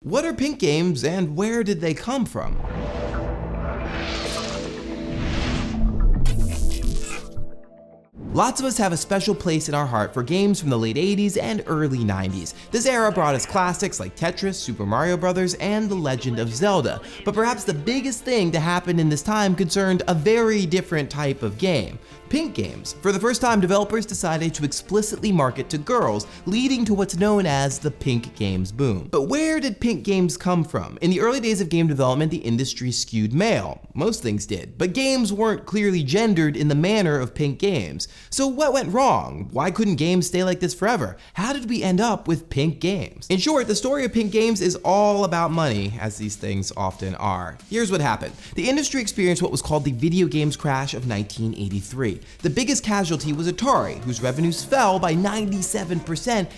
What are pink games and where did they come from? Lots of us have a special place in our heart for games from the late 80s and early 90s. This era brought us classics like Tetris, Super Mario Bros., and The Legend of Zelda. But perhaps the biggest thing to happen in this time concerned a very different type of game. Pink games. For the first time, developers decided to explicitly market to girls, leading to what's known as the pink games boom. But where did pink games come from? In the early days of game development, the industry skewed male. Most things did, but games weren't clearly gendered in the manner of pink games. So what went wrong? Why couldn't games stay like this forever? How did we end up with pink games? In short, the story of pink games is all about money, as these things often are. Here's what happened. The industry experienced what was called the video games crash of 1983. The biggest casualty was Atari, whose revenues fell by 97%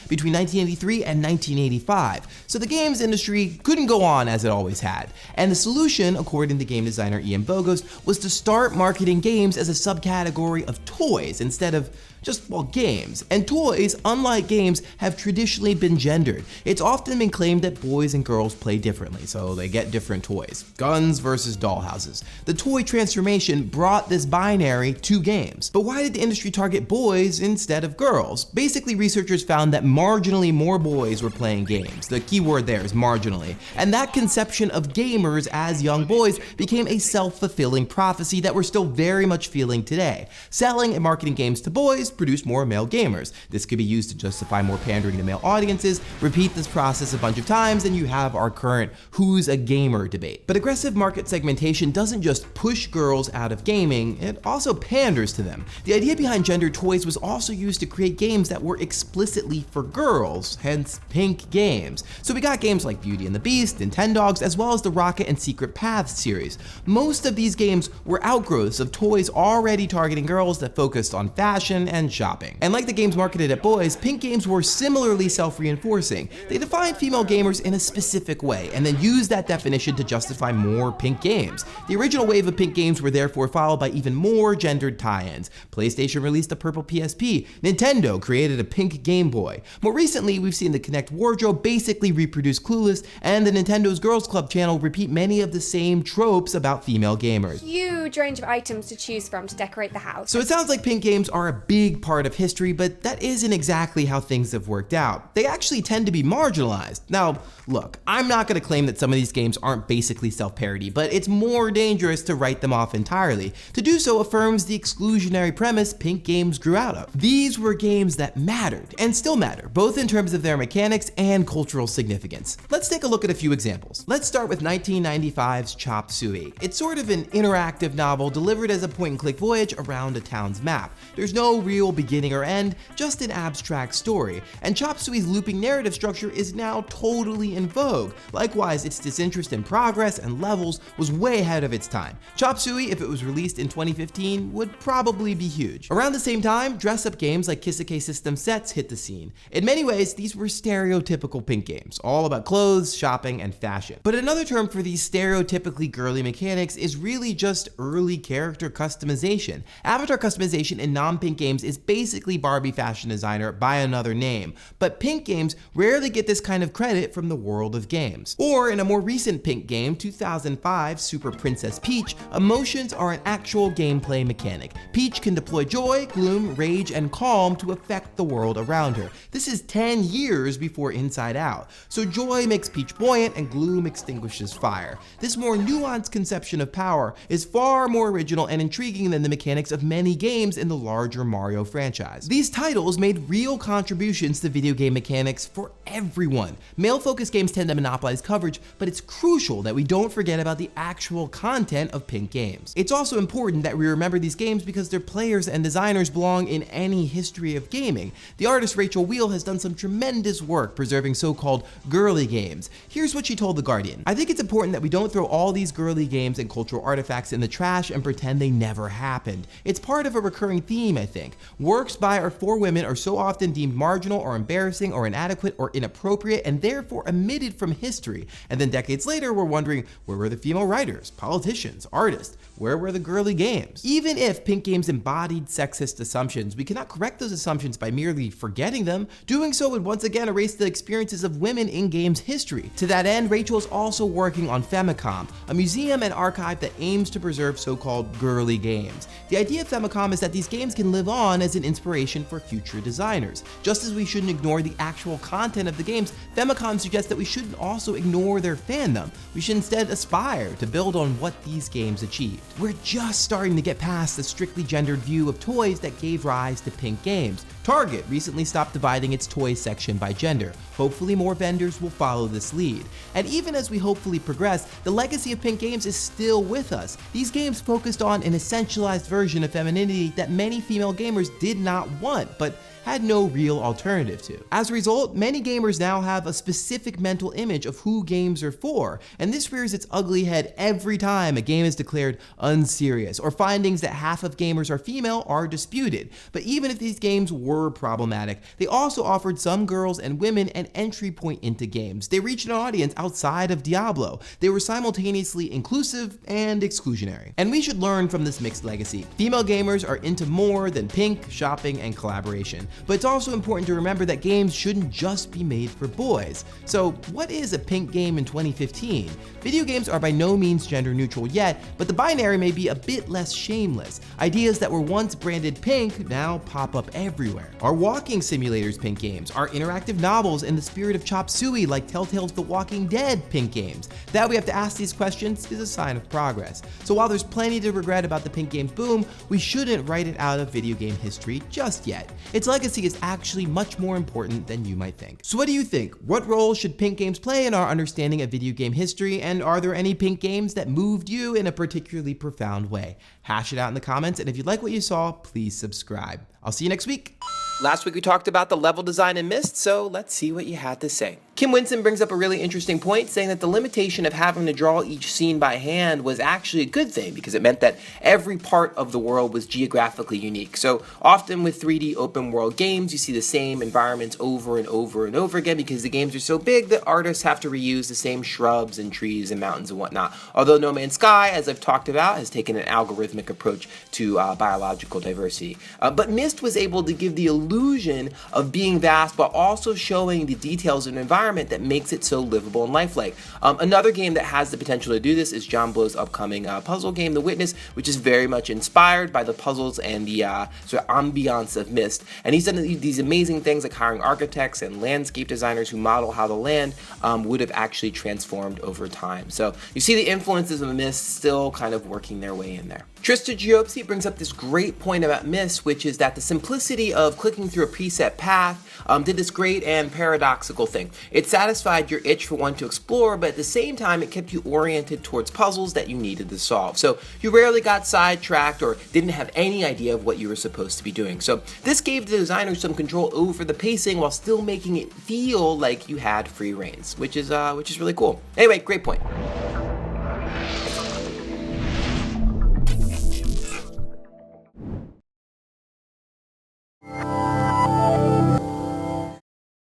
between 1983 and 1985. So the games industry couldn't go on as it always had. And the solution, according to game designer Ian Bogost, was to start marketing games as a subcategory of toys instead of just, well, games. And toys, unlike games, have traditionally been gendered. It's often been claimed that boys and girls play differently, so they get different toys. Guns versus dollhouses. The toy transformation brought this binary to games. But why did the industry target boys instead of girls? Basically, researchers found that marginally more boys were playing games. The key word there is marginally. And that conception of gamers as young boys became a self-fulfilling prophecy that we're still very much feeling today. Selling and marketing games to boys produce more male gamers. This could be used to justify more pandering to male audiences. Repeat this process a bunch of times and you have our current who's a gamer debate. But aggressive market segmentation doesn't just push girls out of gaming, it also panders to them. The idea behind gendered toys was also used to create games that were explicitly for girls, hence pink games. So we got games like Beauty and the Beast, Nintendogs, as well as the Rocket and Secret Paths series. Most of these games were outgrowths of toys already targeting girls that focused on fashion and shopping. And like the games marketed at boys, pink games were similarly self-reinforcing. They defined female gamers in a specific way and then used that definition to justify more pink games. The original wave of pink games were therefore followed by even more gendered tie-ins. PlayStation released a purple PSP. Nintendo created a pink Game Boy. More recently, we've seen the Kinect wardrobe basically reproduce Clueless, and the Nintendo's Girls Club channel repeat many of the same tropes about female gamers. Huge range of items to choose from to decorate the house. So it sounds like pink games are a big part of history, but that isn't exactly how things have worked out. They actually tend to be marginalized. Now, look, I'm not going to claim that some of these games aren't basically self-parody, but it's more dangerous to write them off entirely. To do so affirms the exclusionary premise pink games grew out of. These were games that mattered, and still matter, both in terms of their mechanics and cultural significance. Let's take a look at a few examples. Let's start with 1995's Chop Suey. It's sort of an interactive novel delivered as a point-and-click voyage around a town's map. There's no real beginning or end, just an abstract story. And Chop Suey's looping narrative structure is now totally in vogue. Likewise, its disinterest in progress and levels was way ahead of its time. Chop Suey, if it was released in 2015, would probably be huge. Around the same time, dress-up games like Kisake System Sets hit the scene. In many ways, these were stereotypical pink games, all about clothes, shopping, and fashion. But another term for these stereotypically girly mechanics is really just early character customization. Avatar customization in non-pink games is basically Barbie fashion designer by another name, but pink games rarely get this kind of credit from the world of games. Or in a more recent pink game, 2005 Super Princess Peach, emotions are an actual gameplay mechanic. Peach can deploy joy, gloom, rage, and calm to affect the world around her. This is 10 years before Inside Out. So joy makes Peach buoyant and gloom extinguishes fire. This more nuanced conception of power is far more original and intriguing than the mechanics of many games in the larger Mario franchise. These titles made real contributions to video game mechanics for everyone. Male-focused games tend to monopolize coverage, but it's crucial that we don't forget about the actual content of pink games. It's also important that we remember these games because their players and designers belong in any history of gaming. The artist Rachel Wheel has done some tremendous work preserving so-called girly games. Here's what she told The Guardian. "I think it's important that we don't throw all these girly games and cultural artifacts in the trash and pretend they never happened. It's part of a recurring theme, I think. Works by or for women are so often deemed marginal or embarrassing or inadequate or inappropriate and therefore omitted from history. And then decades later, we're wondering, where were the female writers, politicians, artists? Where were the girly games? Even if pink games embodied sexist assumptions, we cannot correct those assumptions by merely forgetting them. Doing so would once again erase the experiences of women in games history. To that end, Rachel is also working on Femicom, a museum and archive that aims to preserve so-called girly games. The idea of Femicom is that these games can live on as an inspiration for future designers. Just as we shouldn't ignore the actual content of the games, Femicom suggests that we shouldn't also ignore their fandom. We should instead aspire to build on what these games achieved. We're just starting to get past the strictly gendered view of toys that gave rise to pink games. Target recently stopped dividing its toy section by gender. Hopefully more vendors will follow this lead. And even as we hopefully progress, the legacy of pink games is still with us. These games focused on an essentialized version of femininity that many female gamers did not want, but had no real alternative to. As a result, many gamers now have a specific mental image of who games are for, and this rears its ugly head every time a game is declared unserious, or findings that half of gamers are female are disputed. But even if these games were problematic, they also offered some girls and women an entry point into games. They reached an audience outside of Diablo. They were simultaneously inclusive and exclusionary. And we should learn from this mixed legacy. Female gamers are into more than pink, shopping, and collaboration. But it's also important to remember that games shouldn't just be made for boys. So what is a pink game in 2015? Video games are by no means gender neutral yet, but the binary may be a bit less shameless. Ideas that were once branded pink now pop up everywhere. Are walking simulators pink games? Are interactive novels in the spirit of chop suey like Telltale's The Walking Dead pink games? That we have to ask these questions is a sign of progress. So while there's plenty to regret about the pink games boom, we shouldn't write it out of video game history just yet. Its legacy is actually much more important than you might think. So what do you think? What role should pink games play in our understanding of video game history, and are there any pink games that moved you in a particularly profound way? Hash it out in the comments, and if you like what you saw, please subscribe. I'll see you next week. Last week we talked about the level design in Myst, so let's see what you had to say. Kim Winston brings up a really interesting point, saying that the limitation of having to draw each scene by hand was actually a good thing because it meant that every part of the world was geographically unique. So often with 3D open world games, you see the same environments over and over and over again because the games are so big that artists have to reuse the same shrubs and trees and mountains and whatnot. Although No Man's Sky, as I've talked about, has taken an algorithmic approach to biological diversity. But Myst was able to give the illusion of being vast while also showing the details of an environment that makes it so livable and lifelike. Another game that has the potential to do this is John Blow's upcoming puzzle game, The Witness, which is very much inspired by the puzzles and the sort of ambiance of Myst. And he's done these amazing things like hiring architects and landscape designers who model how the land would have actually transformed over time. So you see the influences of Myst still kind of working their way in there. Trista Giopsi brings up this great point about Myst, which is that the simplicity of clicking through a preset path did this great and paradoxical thing. It satisfied your itch for one to explore, but at the same time, it kept you oriented towards puzzles that you needed to solve. So you rarely got sidetracked or didn't have any idea of what you were supposed to be doing. So this gave the designers some control over the pacing while still making it feel like you had free reins, which is really cool. Anyway, great point.